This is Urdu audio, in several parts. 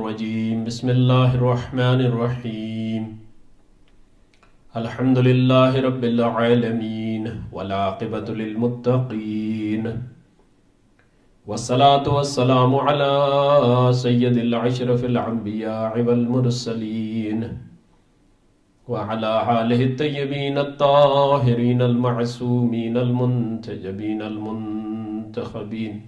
الرجیم بسم اللہ الرحمن الرحیم الحمد للہ رب العالمین والعاقبۃ للمتقین والصلاة والسلام علی سید الاشرف الانبیاء والمرسلین وعلى آلہ الطیبین الطاہرین المعصومین المنتجبین المنتخبین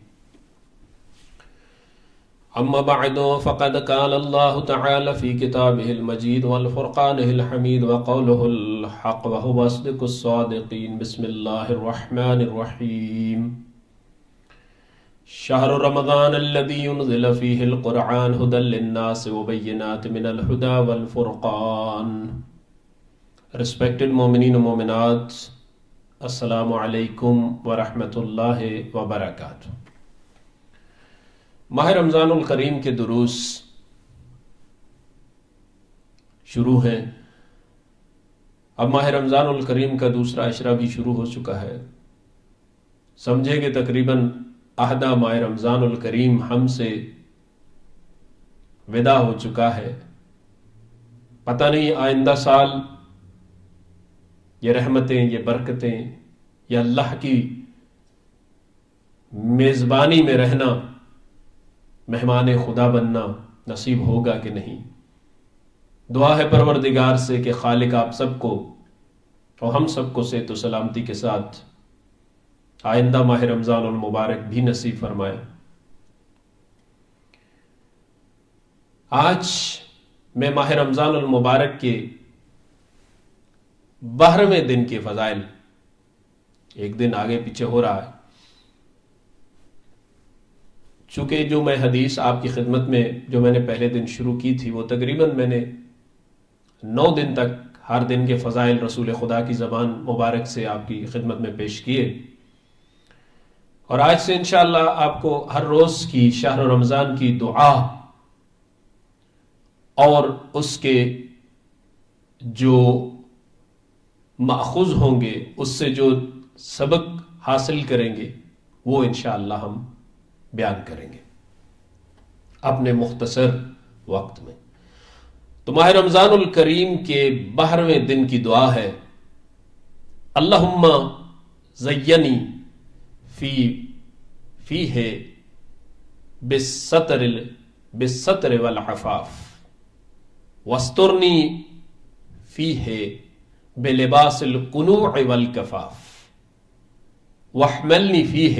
اما بعد فقد قال الله تعالى في كتابه المجيد والفرقان الحميد وقوله الحق وهو أصدق الصادقين بسم الله الرحمن الرحيم شهر رمضان الذي ينزل فيه القرآن هدى للناس وبينات من الهدى والفرقان. Respected مومنین و مومنات، السلام علیکم ورحمۃ اللہ وبرکاتہ. ماہ رمضان الکریم کے دروس شروع ہیں. اب ماہ رمضان الکریم کا دوسرا عشرہ بھی شروع ہو چکا ہے. سمجھے کہ تقریباً آدھا ماہ رمضان الکریم ہم سے ودا ہو چکا ہے. پتہ نہیں آئندہ سال یہ رحمتیں، یہ برکتیں، یہ اللہ کی میزبانی میں رہنا، مہمان خدا بننا نصیب ہوگا کہ نہیں. دعا ہے پروردگار سے کہ خالق آپ سب کو اور ہم سب کو صحت و سلامتی کے ساتھ آئندہ ماہ رمضان المبارک بھی نصیب فرمائے. آج میں ماہ رمضان المبارک کے 12ویں دن کے فضائل، ایک دن آگے پیچھے ہو رہا ہے، چونکہ جو میں حدیث آپ کی خدمت میں جو میں نے پہلے دن شروع کی تھی وہ تقریباً میں نے 9 دن تک ہر دن کے فضائل رسول خدا کی زبان مبارک سے آپ کی خدمت میں پیش کیے. اور آج سے انشاءاللہ آپ کو ہر روز کی شہر رمضان کی دعا اور اس کے جو ماخوذ ہوں گے، اس سے جو سبق حاصل کریں گے، وہ انشاءاللہ ہم بیان کریں گے اپنے مختصر وقت میں. تو ماہ رمضان الکریم کے 12ویں دن کی دعا ہے: اللہم زینی فیہ بالستر والعفاف واسترنی فیہ بلباس القنوع والکفاف واحملنی فیہ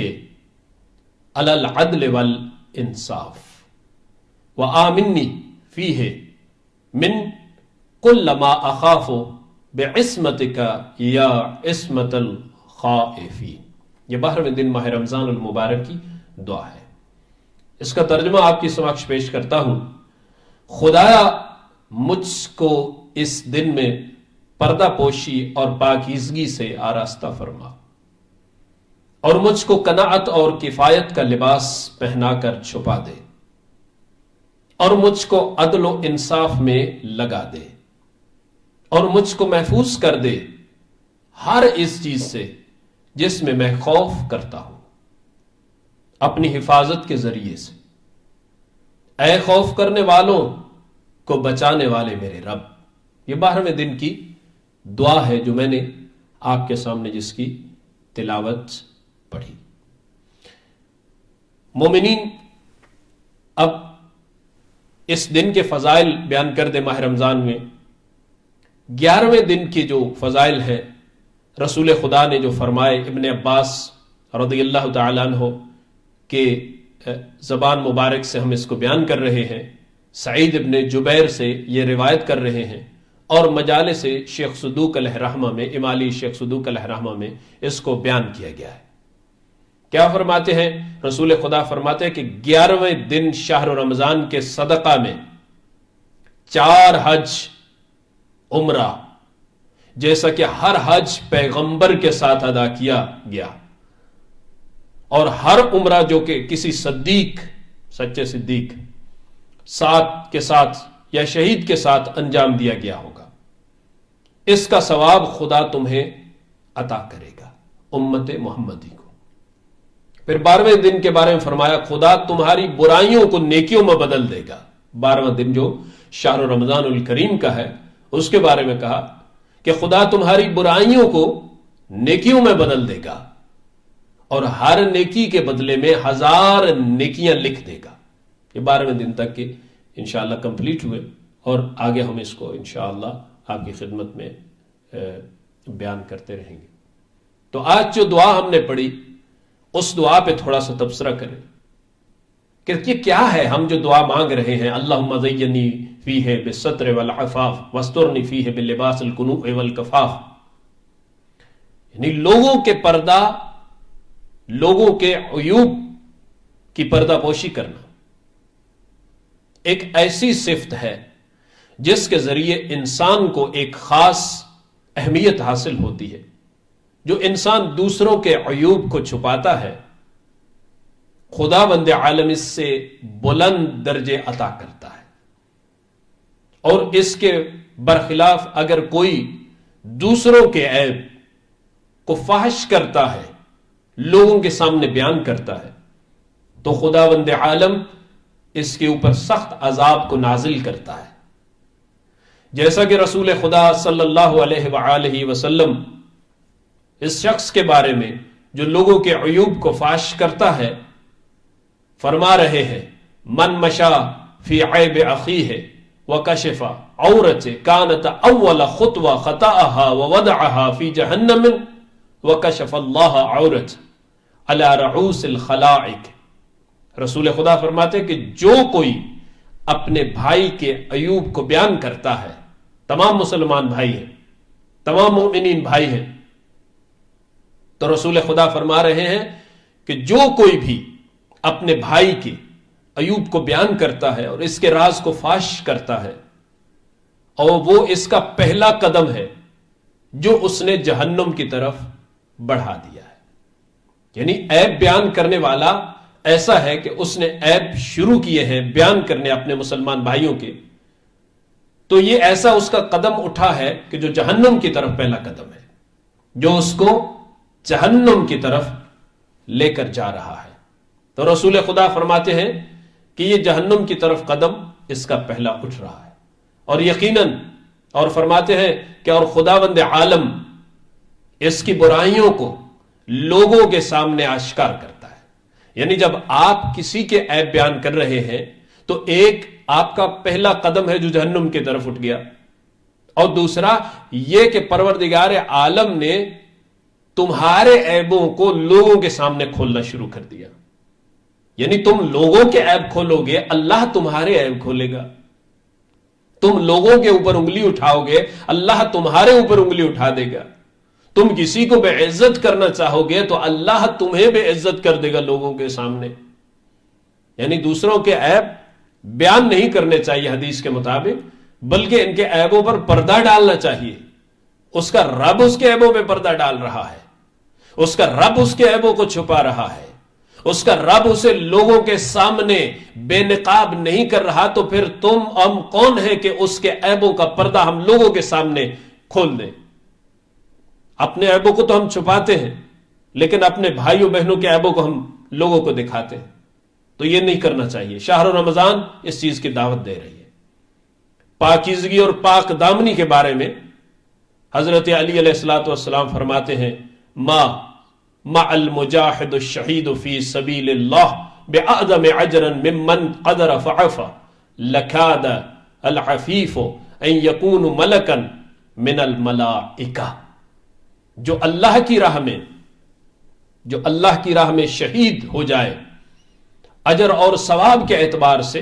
علی العدل والانصاف وآمنی فیہ من کل ما اخاف بعصمتک یا عصمت الخائفین. یہ 12ویں دن ماہ رمضان المبارک کی دعا ہے. اس کا ترجمہ آپ کی سماعت پیش کرتا ہوں. خدایا مجھ کو اس دن میں پردہ پوشی اور پاکیزگی سے آراستہ فرما، اور مجھ کو قناعت اور کفایت کا لباس پہنا کر چھپا دے، اور مجھ کو عدل و انصاف میں لگا دے، اور مجھ کو محفوظ کر دے ہر اس چیز سے جس میں میں خوف کرتا ہوں، اپنی حفاظت کے ذریعے سے. اے خوف کرنے والوں کو بچانے والے میرے رب. یہ 12ویں دن کی دعا ہے جو میں نے آپ کے سامنے جس کی تلاوت پڑھی. مومنین، اب اس دن کے فضائل بیان کر دے. ماہ رمضان میں 11ویں دن کے جو فضائل ہیں، رسول خدا نے جو فرمائے، ابن عباس رضی اللہ تعالیٰ عنہ کے زبان مبارک سے ہم اس کو بیان کر رہے ہیں، سعید ابن جبیر سے یہ روایت کر رہے ہیں، اور مجالس شیخ صدوق علیہ رحمہ میں، امالی شیخ صدوق علیہ رحمہ میں اس کو بیان کیا گیا ہے. کیا فرماتے ہیں؟ رسول خدا فرماتے ہیں کہ 11ویں دن شہر رمضان کے صدقہ میں 4 حج عمرہ، جیسا کہ ہر حج پیغمبر کے ساتھ ادا کیا گیا، اور ہر عمرہ جو کہ کسی صدیق، سچے صدیق ساتھ کے ساتھ یا شہید کے ساتھ انجام دیا گیا ہوگا، اس کا ثواب خدا تمہیں عطا کرے گا، امت محمدی کو. پھر 12ویں دن کے بارے میں فرمایا خدا تمہاری برائیوں کو نیکیوں میں بدل دے گا. 12واں دن جو شہر رمضان الکریم کا ہے، اس کے بارے میں کہا کہ خدا تمہاری برائیوں کو نیکیوں میں بدل دے گا اور ہر نیکی کے بدلے میں 1000 نیکیاں لکھ دے گا۔ یہ 12ویں دن تک کے انشاءاللہ کمپلیٹ ہوئے، اور آگے ہم اس کو انشاءاللہ آپ کی خدمت میں بیان کرتے رہیں گے۔ تو آج جو دعا ہم نے پڑھی اس دعا پہ تھوڑا سا تبصرہ کریں کہ یہ کیا ہے ہم جو دعا مانگ رہے ہیں، اللہم زینی فیہ بالستر والعفاف واسترنی فیہ باللباس الکنوع والکفاف، یعنی لوگوں کے پردہ، لوگوں کے عیوب کی پردہ پوشی کرنا ایک ایسی صفت ہے جس کے ذریعے انسان کو ایک خاص اہمیت حاصل ہوتی ہے۔ جو انسان دوسروں کے عیوب کو چھپاتا ہے، خدا بند عالم اس سے بلند درجے عطا کرتا ہے، اور اس کے برخلاف اگر کوئی دوسروں کے عیب کو فحش کرتا ہے، لوگوں کے سامنے بیان کرتا ہے، تو خدا بند عالم اس کے اوپر سخت عذاب کو نازل کرتا ہے۔ جیسا کہ رسول خدا صلی اللہ علیہ وآلہ وسلم اس شخص کے بارے میں جو لوگوں کے عیوب کو فاش کرتا ہے فرما رہے ہیں، من مشا فی عیب اخیہ وکشف عورتہ کانت اول خطوہ خطأہا ووضعہا فی جہنم وکشف اللہ عورتہ علی رعوس الخلائق۔ رسول خدا فرماتے کہ جو کوئی اپنے بھائی کے عیوب کو بیان کرتا ہے، تمام مسلمان بھائی ہیں، تمام مومنین بھائی ہیں، تو رسول خدا فرما رہے ہیں کہ جو کوئی بھی اپنے بھائی کے عیوب کو بیان کرتا ہے اور اس کے راز کو فاش کرتا ہے، اور وہ اس کا پہلا قدم ہے جو اس نے جہنم کی طرف بڑھا دیا ہے۔ یعنی عیب بیان کرنے والا ایسا ہے کہ اس نے عیب شروع کیے ہیں بیان کرنے اپنے مسلمان بھائیوں کے، تو یہ ایسا اس کا قدم اٹھا ہے کہ جو جہنم کی طرف پہلا قدم ہے، جو اس کو جہنم کی طرف لے کر جا رہا ہے۔ تو رسول خدا فرماتے ہیں کہ یہ جہنم کی طرف قدم اس کا پہلا اٹھ رہا ہے، اور یقیناً اور فرماتے ہیں کہ اور خداوند عالم اس کی برائیوں کو لوگوں کے سامنے آشکار کرتا ہے۔ یعنی جب آپ کسی کے عیب بیان کر رہے ہیں تو ایک آپ کا پہلا قدم ہے جو جہنم کی طرف اٹھ گیا، اور دوسرا یہ کہ پروردگار عالم نے تمہارے عیبوں کو لوگوں کے سامنے کھولنا شروع کر دیا۔ یعنی تم لوگوں کے عیب کھولو گے، اللہ تمہارے عیب کھولے گا۔ تم لوگوں کے اوپر انگلی اٹھاؤ گے، اللہ تمہارے اوپر انگلی اٹھا دے گا۔ تم کسی کو بے عزت کرنا چاہو گے تو اللہ تمہیں بے عزت کر دے گا لوگوں کے سامنے۔ یعنی دوسروں کے عیب بیان نہیں کرنے چاہیے حدیث کے مطابق، بلکہ ان کے عیبوں پر پردہ ڈالنا چاہیے۔ اس کا رب اس کے عیبوں پہ پردہ ڈال رہا ہے، اس کا رب اس کے عیبوں کو چھپا رہا ہے، اس کا رب اسے لوگوں کے سامنے بے نقاب نہیں کر رہا، تو پھر تم ہم کون ہے کہ اس کے عیبوں کا پردہ ہم لوگوں کے سامنے کھول دیں؟ اپنے عیبوں کو تو ہم چھپاتے ہیں، لیکن اپنے بھائیوں بہنوں کے عیبوں کو ہم لوگوں کو دکھاتے ہیں، تو یہ نہیں کرنا چاہیے۔ شہر رمضان اس چیز کی دعوت دے رہی ہے۔ پاکیزگی اور پاک دامنی کے بارے میں حضرت علی علیہ السلام فرماتے ہیں، مع المجاہد الشہید فی سبیل اللہ بأعظم اجرا ممن قدر فعفا لکاد العفیف ان یکون ملکا من الملائکہ۔ جو اللہ کی راہ میں شہید ہو جائے، اجر اور ثواب کے اعتبار سے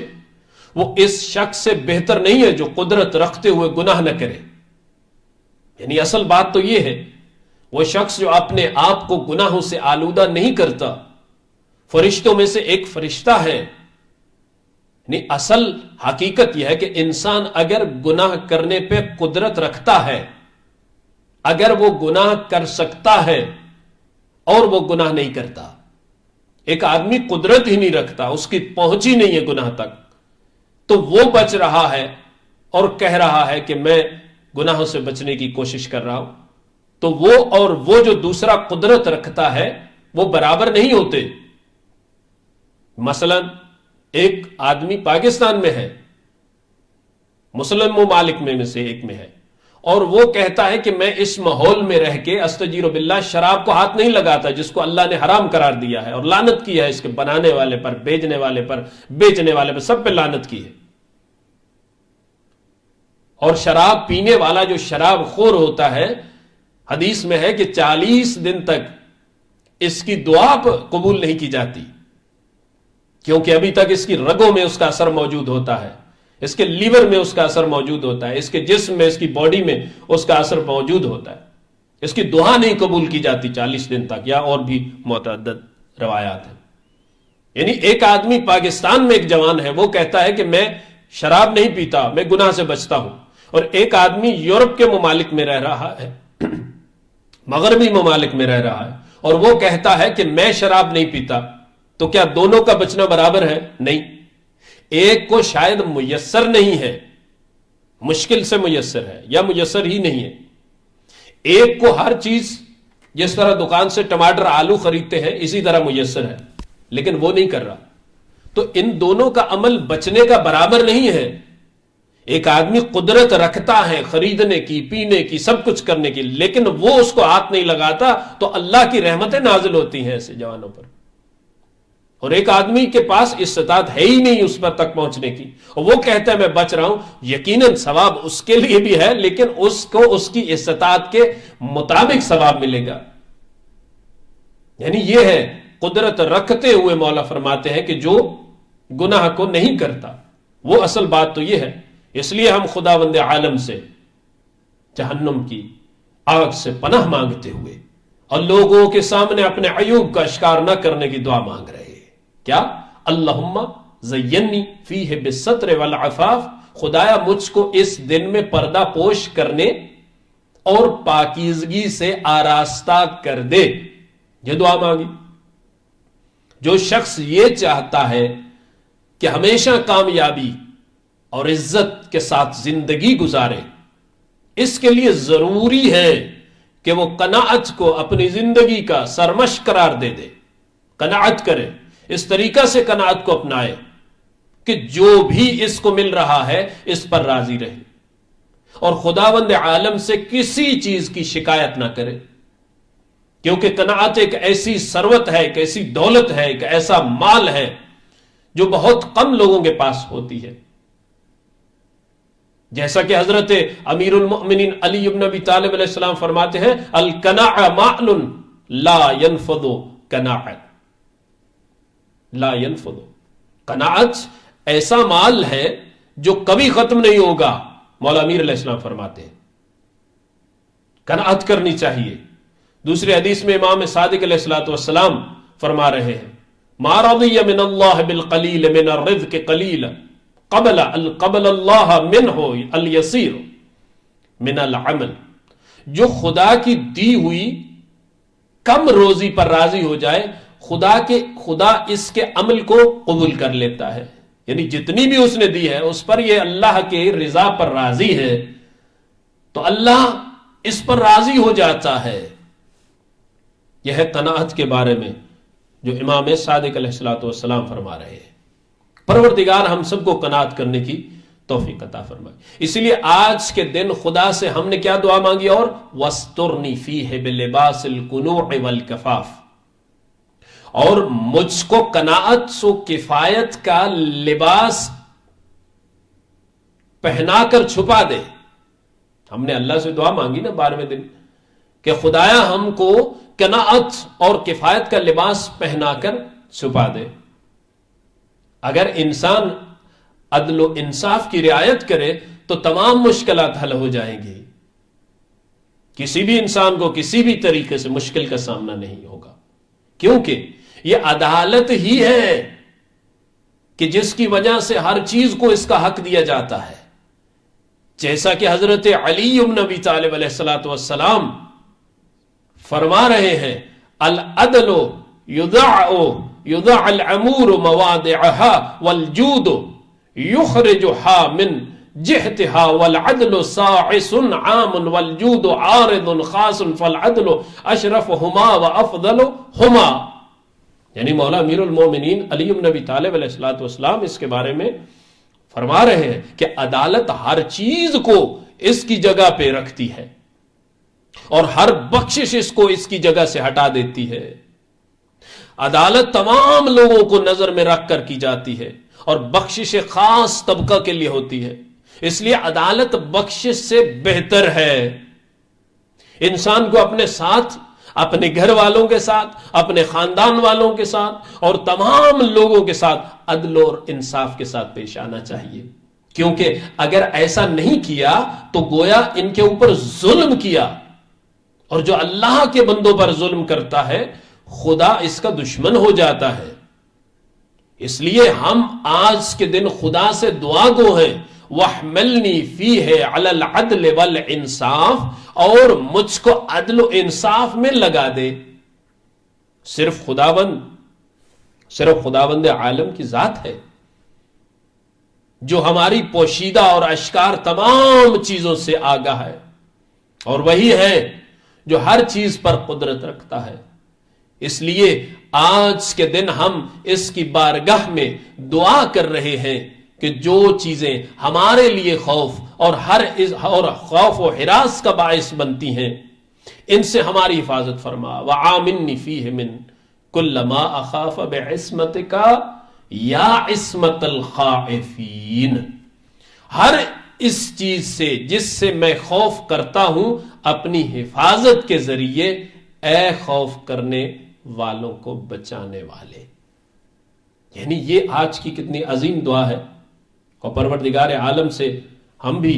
وہ اس شخص سے بہتر نہیں ہے جو قدرت رکھتے ہوئے گناہ نہ کرے۔ یعنی اصل بات تو یہ ہے، وہ شخص جو اپنے آپ کو گناہوں سے آلودہ نہیں کرتا، فرشتوں میں سے ایک فرشتہ ہے۔ یعنی اصل حقیقت یہ ہے کہ انسان اگر گناہ کرنے پہ قدرت رکھتا ہے، اگر وہ گناہ کر سکتا ہے اور وہ گناہ نہیں کرتا، ایک آدمی قدرت ہی نہیں رکھتا، اس کی پہنچ ہی نہیں ہے گناہ تک، تو وہ بچ رہا ہے اور کہہ رہا ہے کہ میں گناہوں سے بچنے کی کوشش کر رہا ہوں، تو وہ اور وہ جو دوسرا قدرت رکھتا ہے وہ برابر نہیں ہوتے۔ مثلا ایک آدمی پاکستان میں ہے مسلم ممالک میں سے ایک میں ہے، اور وہ کہتا ہے کہ میں اس ماحول میں رہ کے استجیر باللہ شراب کو ہاتھ نہیں لگاتا جس کو اللہ نے حرام قرار دیا ہے، اور لعنت کی ہے اس کے بنانے والے پر، بیچنے والے پر، بیچنے والے پر، سب پہ لعنت کی ہے۔ اور شراب پینے والا جو شراب خور ہوتا ہے، حدیث میں ہے کہ 40 دن تک اس کی دعا قبول نہیں کی جاتی، کیونکہ ابھی تک اس کی رگوں میں اس کا اثر موجود ہوتا ہے، اس کے لیور میں اس کا اثر موجود ہوتا ہے، اس کے جسم میں، اس کی باڈی میں اس کا اثر موجود ہوتا ہے، اس کی دعا نہیں قبول کی جاتی 40 دن تک، یا اور بھی متعدد روایات ہیں۔ یعنی ایک آدمی پاکستان میں ایک جوان ہے، وہ کہتا ہے کہ میں شراب نہیں پیتا، میں گناہ سے بچتا ہوں، اور ایک آدمی یورپ کے ممالک میں رہ رہا ہے، مغربی ممالک میں رہ رہا ہے، اور وہ کہتا ہے کہ میں شراب نہیں پیتا، تو کیا دونوں کا بچنا برابر ہے؟ نہیں، ایک کو شاید میسر نہیں ہے، مشکل سے میسر ہے، یا میسر ہی نہیں ہے۔ ایک کو ہر چیز جس طرح دکان سے ٹماٹر آلو خریدتے ہیں اسی طرح میسر ہے، لیکن وہ نہیں کر رہا، تو ان دونوں کا عمل بچنے کا برابر نہیں ہے۔ ایک آدمی قدرت رکھتا ہے خریدنے کی، پینے کی، سب کچھ کرنے کی، لیکن وہ اس کو ہاتھ نہیں لگاتا، تو اللہ کی رحمتیں نازل ہوتی ہیں ایسے جوانوں پر۔ اور ایک آدمی کے پاس استطاعت ہے ہی نہیں اس پر تک پہنچنے کی، اور وہ کہتا ہے میں بچ رہا ہوں، یقیناً ثواب اس کے لیے بھی ہے، لیکن اس کو اس کی استطاعت کے مطابق ثواب ملے گا۔ یعنی یہ ہے قدرت رکھتے ہوئے مولا فرماتے ہیں کہ جو گناہ کو نہیں کرتا، وہ اصل بات تو یہ ہے۔ اس لیے ہم خداوند عالم سے جہنم کی آگ سے پناہ مانگتے ہوئے اور لوگوں کے سامنے اپنے عیوب کا اشکار نہ کرنے کی دعا مانگ رہے ہیں۔ کیا؟ اللہم زینی فیہ بالستر والعفاف، خدایا مجھ کو اس دن میں پردہ پوش کرنے اور پاکیزگی سے آراستہ کر دے، یہ دعا مانگی۔ جو شخص یہ چاہتا ہے کہ ہمیشہ کامیابی اور عزت کے ساتھ زندگی گزارے، اس کے لیے ضروری ہے کہ وہ قناعت کو اپنی زندگی کا سرمشق قرار دے دے، قناعت کرے، اس طریقہ سے قناعت کو اپنائے کہ جو بھی اس کو مل رہا ہے اس پر راضی رہے، اور خداوند عالم سے کسی چیز کی شکایت نہ کرے، کیونکہ قناعت ایک ایسی ثروت ہے، ایک ایسی دولت ہے، ایک ایسا مال ہے جو بہت کم لوگوں کے پاس ہوتی ہے۔ جیسا کہ حضرت امیر المؤمنین علی بن ابی طالب علیہ السلام فرماتے ہیں، القناع مال لا ينفد قناعت، لا ينفد، قناعت ایسا مال ہے جو کبھی ختم نہیں ہوگا، مولا امیر علیہ السلام فرماتے ہیں۔ قناعت کرنی چاہیے۔ دوسری حدیث میں امام صادق علیہ السلام فرما رہے ہیں، ما رضی من اللہ بالقلیل من الرزق قلیلا قبل اللہ منہ الیسیر من العمل، جو خدا کی دی ہوئی کم روزی پر راضی ہو جائے، خدا اس کے عمل کو قبول کر لیتا ہے، یعنی جتنی بھی اس نے دی ہے اس پر یہ اللہ کے رضا پر راضی ہے تو اللہ اس پر راضی ہو جاتا ہے۔ یہ ہے قناعت کے بارے میں جو امام صادق علیہ السلام فرما رہے ہیں۔ پروردگار ہم سب کو قناعت کرنے کی توفیق عطا فرمائے۔ اسی لیے آج کے دن خدا سے ہم نے کیا دعا مانگی؟ اور وَاسْتُرْنِي فِيهِ بِاللِّبَاسِ الْقُنُوعِ وَالْكَفَافِ، اور مجھ کو قناعت و کفایت کا لباس پہنا کر چھپا دے۔ ہم نے اللہ سے دعا مانگی نا 12ویں دن کہ خدایا ہم کو قناعت اور کفایت کا لباس پہنا کر چھپا دے۔ اگر انسان عدل و انصاف کی رعایت کرے تو تمام مشکلات حل ہو جائیں گی، کسی بھی انسان کو کسی بھی طریقے سے مشکل کا سامنا نہیں ہوگا، کیونکہ یہ عدالت ہی ہے کہ جس کی وجہ سے ہر چیز کو اس کا حق دیا جاتا ہے۔ جیسا کہ حضرت علی بن ابی طالب علیہ السلام فرما رہے ہیں، العدل یضع العمور موادعها والجود یخرجها من جهتها والعدل ساعس عام والجود عارض خاص فالعدل اشرفهما وافضلهما۔ یعنی مولا امیر المومنین علی بن ابی طالب علیہ السلام اس کے بارے میں فرما رہے ہیں کہ عدالت ہر چیز کو اس کی جگہ پہ رکھتی ہے اور ہر بخشش اس کو اس کی جگہ سے ہٹا دیتی ہے. عدالت تمام لوگوں کو نظر میں رکھ کر کی جاتی ہے اور بخشش خاص طبقہ کے لیے ہوتی ہے. اس لیے عدالت بخشش سے بہتر ہے. انسان کو اپنے ساتھ، اپنے گھر والوں کے ساتھ، اپنے خاندان والوں کے ساتھ اور تمام لوگوں کے ساتھ عدل اور انصاف کے ساتھ پیش آنا چاہیے. کیونکہ اگر ایسا نہیں کیا تو گویا ان کے اوپر ظلم کیا، اور جو اللہ کے بندوں پر ظلم کرتا ہے خدا اس کا دشمن ہو جاتا ہے. اس لیے ہم آج کے دن خدا سے دعا گو ہیں، وَاحْمِلْنِي فِيهِ عَلَى الْعَدْلِ وَالْإِنصَافِ، اور مجھ کو عدل و انصاف میں لگا دے. صرف خداوند عالم کی ذات ہے جو ہماری پوشیدہ اور اشکار تمام چیزوں سے آگاہ ہے، اور وہی ہے جو ہر چیز پر قدرت رکھتا ہے. اس لیے آج کے دن ہم اس کی بارگاہ میں دعا کر رہے ہیں کہ جو چیزیں ہمارے لیے خوف اور خوف و ہراس کا باعث بنتی ہیں ان سے ہماری حفاظت فرما. وَعَامِنِّ فِيهِ مِن كُلَّ مَا أَخَافَ بِعِصْمَتِكَ یا عصمت الخائفین، ہر اس چیز سے جس سے میں خوف کرتا ہوں اپنی حفاظت کے ذریعے اے خوف کرنے والوں کو بچانے والے. یعنی یہ آج کی کتنی عظیم دعا ہے، اور پروردگار عالم سے ہم بھی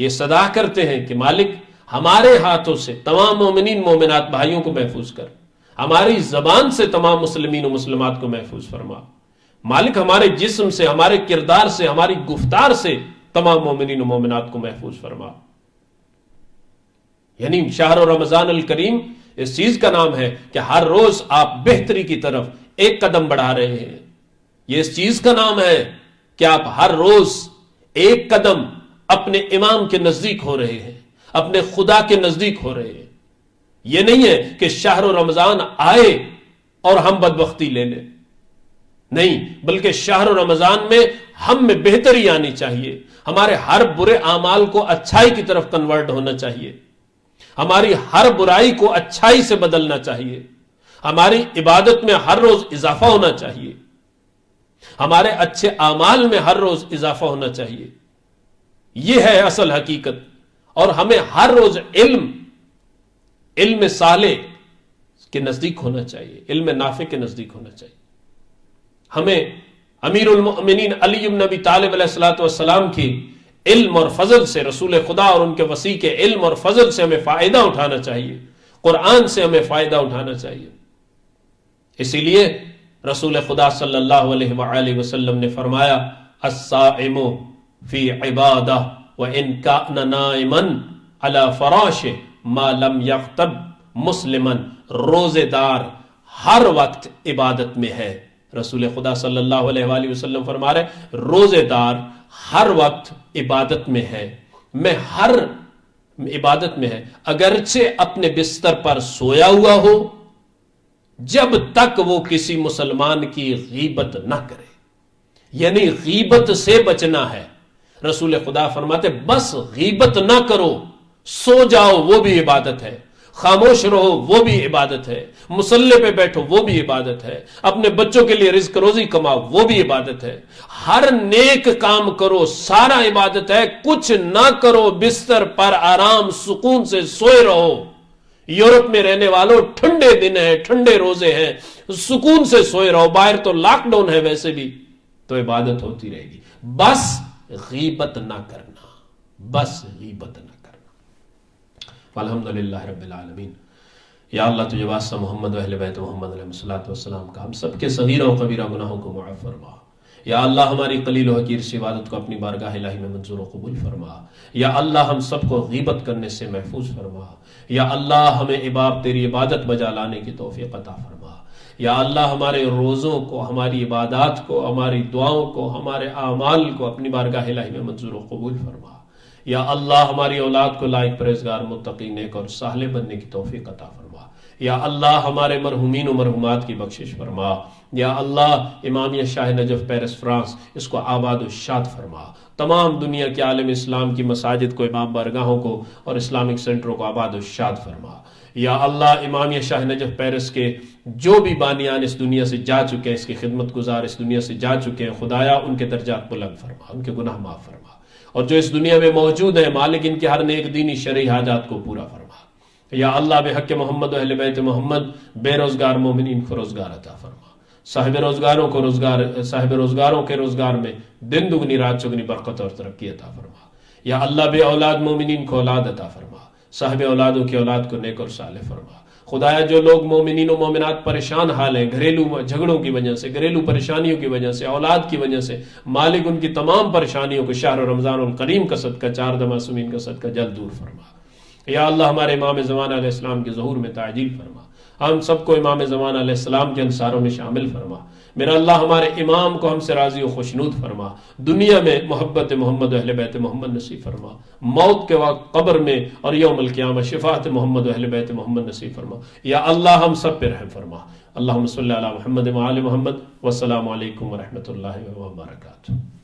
یہ صدا کرتے ہیں کہ مالک ہمارے ہاتھوں سے تمام مومنین مومنات بھائیوں کو محفوظ کر، ہماری زبان سے تمام مسلمین و مسلمات کو محفوظ فرما. مالک ہمارے جسم سے، ہمارے کردار سے، ہماری گفتار سے تمام مومنین و مومنات کو محفوظ فرما. یعنی شہر رمضان الکریم اس چیز کا نام ہے کہ ہر روز آپ بہتری کی طرف ایک قدم بڑھا رہے ہیں. یہ اس چیز کا نام ہے کہ آپ ہر روز ایک قدم اپنے امام کے نزدیک ہو رہے ہیں، اپنے خدا کے نزدیک ہو رہے ہیں. یہ نہیں ہے کہ شہر رمضان آئے اور ہم بدبختی لے لیں، نہیں، بلکہ شہر رمضان میں ہم میں بہتری آنی چاہیے. ہمارے ہر برے اعمال کو اچھائی کی طرف کنورٹ ہونا چاہیے، ہماری ہر برائی کو اچھائی سے بدلنا چاہیے، ہماری عبادت میں ہر روز اضافہ ہونا چاہیے، ہمارے اچھے اعمال میں ہر روز اضافہ ہونا چاہیے. یہ ہے اصل حقیقت. اور ہمیں ہر روز علم صالح کے نزدیک ہونا چاہیے، علم نافع کے نزدیک ہونا چاہیے. ہمیں امیر المؤمنین علی بن ابی طالب علیہ السلام کی علم اور فضل سے، رسول خدا اور ان کے وسیع کے علم اور فضل سے ہمیں فائدہ اٹھانا چاہیے، قرآن سے ہمیں فائدہ اٹھانا چاہیے. اسی لیے رسول خدا صلی اللہ علیہ وآلہ وسلم نے فرمایا الصائم فی عبادہ وإن کان نائما علی فراش ما لم یغتب مسلما، روزے دار ہر وقت عبادت میں ہے. رسول خدا صلی اللہ علیہ وآلہ وسلم فرما رہے روزے دار ہر وقت عبادت میں ہے، میں ہر عبادت میں ہے، اگرچہ اپنے بستر پر سویا ہوا ہو، جب تک وہ کسی مسلمان کی غیبت نہ کرے. یعنی غیبت سے بچنا ہے. رسول خدا فرماتے بس غیبت نہ کرو، سو جاؤ وہ بھی عبادت ہے، خاموش رہو وہ بھی عبادت ہے، مصلی پہ بیٹھو وہ بھی عبادت ہے، اپنے بچوں کے لیے رزق روزی کماؤ وہ بھی عبادت ہے. ہر نیک کام کرو سارا عبادت ہے. کچھ نہ کرو، بستر پر آرام سکون سے سوئے رہو. یورپ میں رہنے والوں ٹھنڈے دن ہیں، ٹھنڈے روزے ہیں، سکون سے سوئے رہو. باہر تو لاک ڈاؤن ہے ویسے بھی، تو عبادت ہوتی رہے گی. بس غیبت نہ کرنا، بس غیبت نہ کرنا. الحمدللہ رب العالمین. یا اللہ تجھے واسطہ محمد و اہل بیت محمد علیہ الصلوۃ والسلام کا ہم سب کے صغیرہ و کبیرہ گناہوں کو معاف فرما. یا اللہ ہماری قلیل و حقیر سی عبادت کو اپنی بارگاہ الہی میں منظور و قبول فرما. یا اللہ ہم سب کو غیبت کرنے سے محفوظ فرما. یا اللہ ہمیں تیری عبادت بجا لانے کی توفیق عطا فرما. یا اللہ ہمارے روزوں کو، ہماری عبادات کو، ہماری دعاؤں کو، ہمارے اعمال کو اپنی بارگاہ الہی میں منظور و قبول فرما. یا اللہ ہماری اولاد کو لائق پرہیزگار متقی نیک اور صالح بننے کی توفیق عطا فرما. یا اللہ ہمارے مرحومین و مرحومات کی بخشش فرما. یا اللہ امامیہ شاہ نجف پیرس فرانس اس کو آباد و شاد فرما. تمام دنیا کے عالم اسلام کی مساجد کو، امام بارگاہوں کو اور اسلامک سینٹروں کو آباد و شاد فرما۔ یا اللہ امامیہ شاہ نجف پیرس کے جو بھی بانیان اس دنیا سے جا چکے ہیں، اس کی خدمت گزار اس دنیا سے جا چکے ہیں، خدایا ان کے درجات بلند فرما، ان کے گناہ معاف فرما، اور جو اس دنیا میں موجود ہیں مالک ان کے ہر نیک دینی شرعی حاجات کو پورا فرما۔ یا اللہ بحق محمد و اہل بیت محمد بے روزگار مومنین کو روزگار عطا فرما، صاحب روزگاروں کے روزگار میں دن دگنی رات چگنی برکت اور ترقی عطا فرما۔ یا اللہ بے اولاد مومنین کو اولاد عطا فرما، صاحب اولادوں کی اولاد کو نیک اور صالح فرما۔ خدایا جو لوگ مومنین و مومنات پریشان حال ہیں، گھریلو جھگڑوں کی وجہ سے، گھریلو پریشانیوں کی وجہ سے، اولاد کی وجہ سے، مالک ان کی تمام پریشانیوں کو شہر رمضان الکریم کا صدقہ، 4 معصومین کا صدقہ جلد دور فرما۔ یا اللہ ہمارے امام زمانہ علیہ السلام کے ظہور میں تعجیل فرما، ہم سب کو امام زمانہ علیہ السلام کے انصاروں میں شامل فرما۔ میرا اللہ ہمارے امام کو ہم سے راضی و خوشنود فرما، دنیا میں محبت محمد و اہل بیت محمد نصیب فرما، موت کے وقت قبر میں اور یوم القیامہ شفاعت محمد و اہل بیت محمد نصیب فرما۔ یا اللہ ہم سب پہ رحم فرما۔ اللہم صلی علی محمد و آل محمد، والسلام علیکم ورحمۃ اللہ وبرکاتہ۔